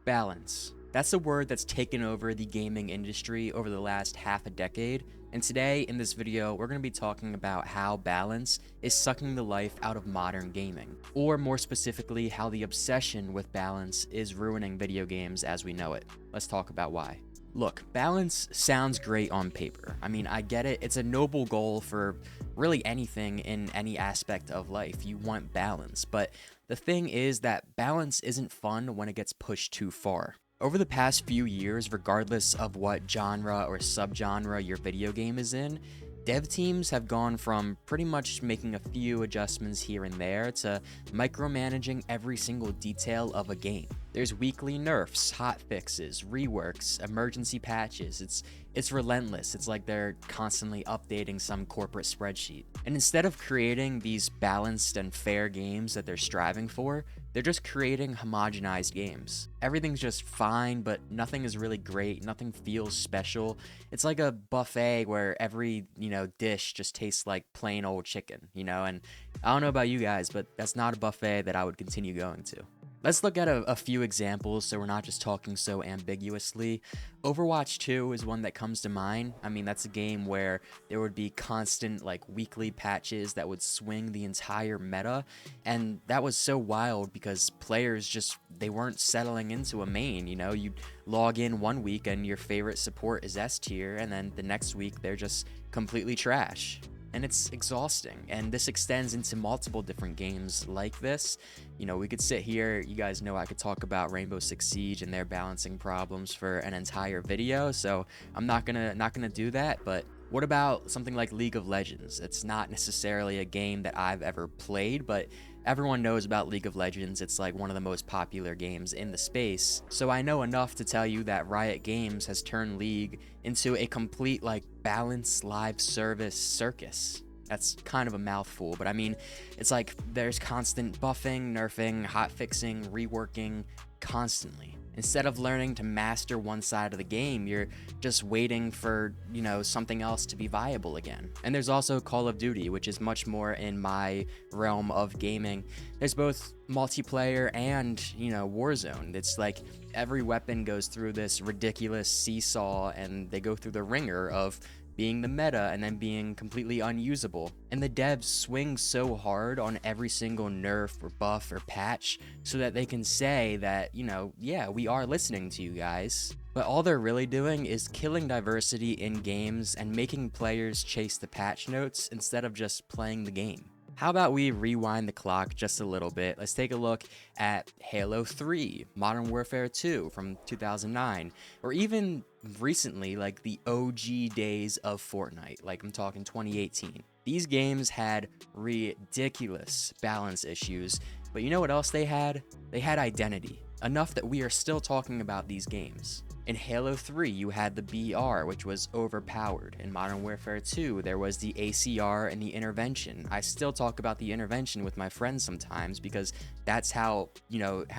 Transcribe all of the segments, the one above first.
Balance. That's a word that's taken over the gaming industry over the last half a decade, and today in this video we're going to be talking about how balance is sucking the life out of modern gaming, or more specifically how the obsession with balance is ruining video games as we know it. Let's talk about why. Look, balance sounds great on paper. I mean, I get it. It's a noble goal for really anything in any aspect of life. You want balance, but the thing is that balance isn't fun when it gets pushed too far. Over the past few years, regardless of what genre or subgenre your video game is in, dev teams have gone from pretty much making a few adjustments here and there to micromanaging every single detail of a game. There's weekly nerfs, hotfixes, reworks, emergency patches. It's relentless. It's like they're constantly updating some corporate spreadsheet. And instead of creating these balanced and fair games that they're striving for, they're just creating homogenized games. Everything's just fine, but nothing is really great. Nothing feels special. It's like a buffet where every, dish just tastes like plain old chicken, And I don't know about you guys, but that's not a buffet that I would continue going to. Let's look at a few examples so we're not just talking so ambiguously. Overwatch 2 is one that comes to mind. I mean, that's a game where there would be constant, weekly patches that would swing the entire meta, and that was so wild because players they weren't settling into a main, You'd log in one week and your favorite support is S tier, and then the next week they're just completely trash. And it's exhausting, and this extends into multiple different games like this. We could sit here, you guys know I could talk about Rainbow Six Siege and their balancing problems for an entire video, so I'm not gonna do that. But what about something like League of Legends? It's not necessarily a game that I've ever played, but everyone knows about League of Legends. It's like one of the most popular games in the space. So I know enough to tell you that Riot Games has turned League into a complete balanced live service circus. That's kind of a mouthful, but I mean, it's like there's constant buffing, nerfing, hotfixing, reworking constantly. Instead of learning to master one side of the game, you're just waiting for, something else to be viable again. And there's also Call of Duty, which is much more in my realm of gaming. There's both multiplayer and, Warzone. It's like every weapon goes through this ridiculous seesaw, and they go through the ringer of being the meta and then being completely unusable. And the devs swing so hard on every single nerf or buff or patch so that they can say that, yeah, we are listening to you guys. But all they're really doing is killing diversity in games and making players chase the patch notes instead of just playing the game. How about we rewind the clock just a little bit? Let's take a look at Halo 3, Modern Warfare 2 from 2009, or even recently, the OG days of Fortnite, I'm talking 2018. These games had ridiculous balance issues, but you know what else they had? They had identity, enough that we are still talking about these games. In Halo 3, you had the BR, which was overpowered. In Modern Warfare 2, there was the ACR and the intervention. I still talk about the intervention with my friends sometimes because that's how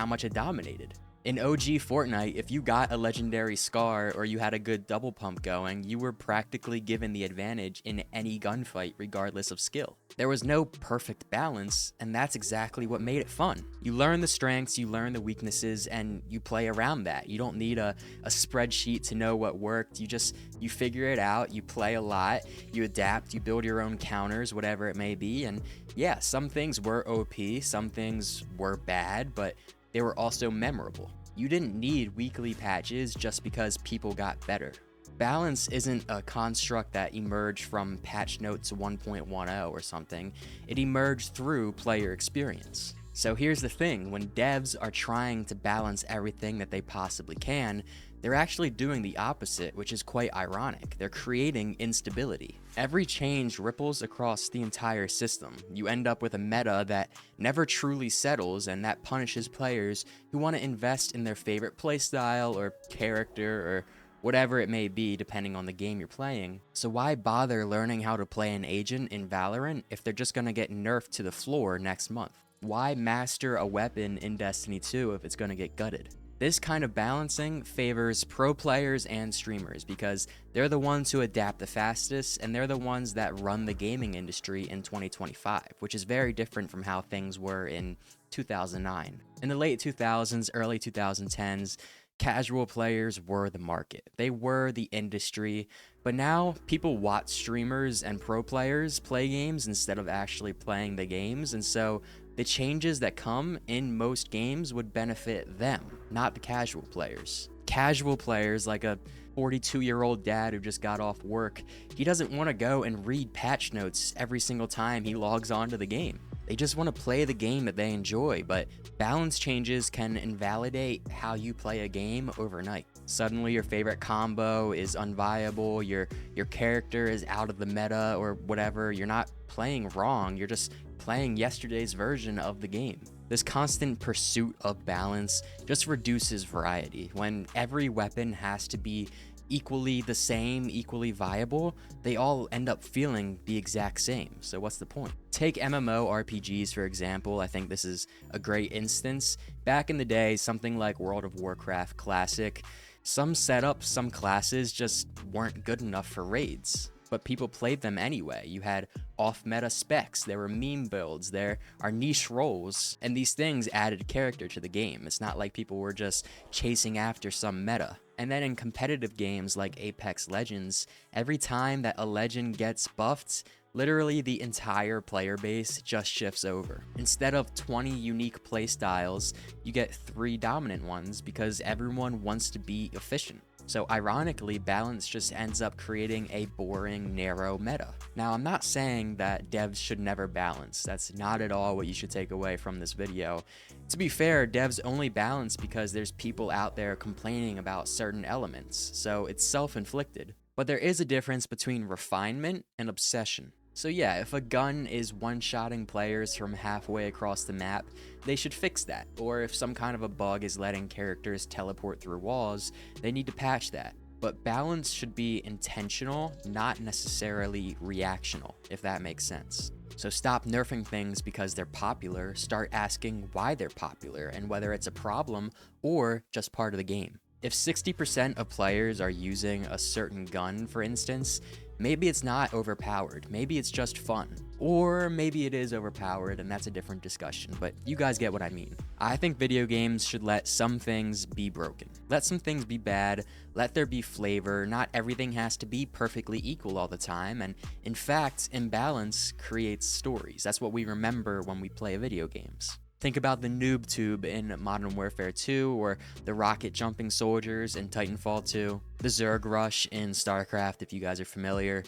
much it dominated. In OG Fortnite, if you got a legendary scar or you had a good double pump going, you were practically given the advantage in any gunfight regardless of skill. There was no perfect balance, and that's exactly what made it fun. You learn the strengths, you learn the weaknesses, and you play around that. You don't need a spreadsheet to know what worked. You figure it out, you play a lot, you adapt, you build your own counters, whatever it may be, and yeah, some things were OP, some things were bad, but they were also memorable. You didn't need weekly patches just because people got better. Balance isn't a construct that emerged from patch notes 1.10 or something. It emerged through player experience. So here's the thing, when devs are trying to balance everything that they possibly can, they're actually doing the opposite, which is quite ironic. They're creating instability. Every change ripples across the entire system. You end up with a meta that never truly settles, and that punishes players who want to invest in their favorite playstyle or character or whatever it may be depending on the game you're playing. So why bother learning how to play an agent in Valorant if they're just gonna get nerfed to the floor next month? Why master a weapon in Destiny 2 if it's gonna get gutted? This kind of balancing favors pro players and streamers because they're the ones who adapt the fastest and they're the ones that run the gaming industry in 2025, which is very different from how things were in 2009. In the late 2000s, early 2010s, casual players were the market. They were the industry, but now people watch streamers and pro players play games instead of actually playing the games, and so the changes that come in most games would benefit them, not the casual players. Casual players, like a 42-year-old dad who just got off work, he doesn't want to go and read patch notes every single time he logs on to the game. They just want to play the game that they enjoy, but balance changes can invalidate how you play a game overnight. Suddenly your favorite combo is unviable, your character is out of the meta or whatever. You're not playing wrong, you're just playing yesterday's version of the game. This constant pursuit of balance just reduces variety. When every weapon has to be equally the same, equally viable, they all end up feeling the exact same. So what's the point? Take MMORPGs for example. I think this is a great instance. Back in the day, something like World of Warcraft Classic, some setups, some classes just weren't good enough for raids, but people played them anyway. You had off-meta specs, there were meme builds, there are niche roles, and these things added character to the game. It's not like people were just chasing after some meta. And then in competitive games like Apex Legends, every time that a legend gets buffed, literally the entire player base just shifts over. Instead of 20 unique playstyles, you get 3 dominant ones because everyone wants to be efficient. So ironically, balance just ends up creating a boring, narrow meta. Now, I'm not saying that devs should never balance. That's not at all what you should take away from this video. To be fair, devs only balance because there's people out there complaining about certain elements, so it's self-inflicted. But there is a difference between refinement and obsession. So yeah, if a gun is one-shotting players from halfway across the map, they should fix that. Or if some kind of a bug is letting characters teleport through walls, they need to patch that. But balance should be intentional, not necessarily reactional, if that makes sense. So stop nerfing things because they're popular, start asking why they're popular and whether it's a problem or just part of the game. If 60% of players are using a certain gun, for instance, maybe it's not overpowered, maybe it's just fun. Or maybe it is overpowered and that's a different discussion, but you guys get what I mean. I think video games should let some things be broken. Let some things be bad, let there be flavor, not everything has to be perfectly equal all the time, and in fact, imbalance creates stories. That's what we remember when we play video games. Think about the noob tube in Modern Warfare 2, or the rocket jumping soldiers in Titanfall 2, the Zerg rush in StarCraft if you guys are familiar.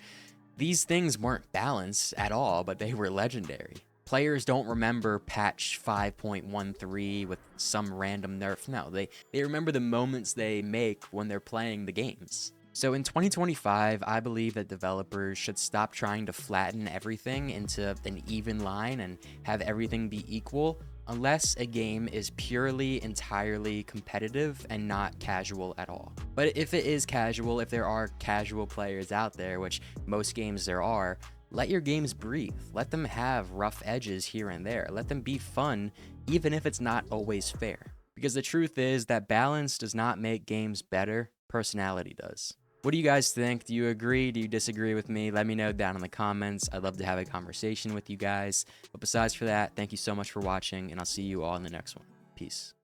These things weren't balanced at all, but they were legendary. Players don't remember patch 5.13 with some random nerf. No, they remember the moments they make when they're playing the games. So in 2025, I believe that developers should stop trying to flatten everything into an even line and have everything be equal, unless a game is purely, entirely competitive and not casual at all. But if it is casual, if there are casual players out there, which most games there are, let your games breathe. Let them have rough edges here and there. Let them be fun, even if it's not always fair. Because the truth is that balance does not make games better, personality does. What do you guys think? Do you agree? Do you disagree with me? Let me know down in the comments. I'd love to have a conversation with you guys. But besides for that, thank you so much for watching, and I'll see you all in the next one. Peace.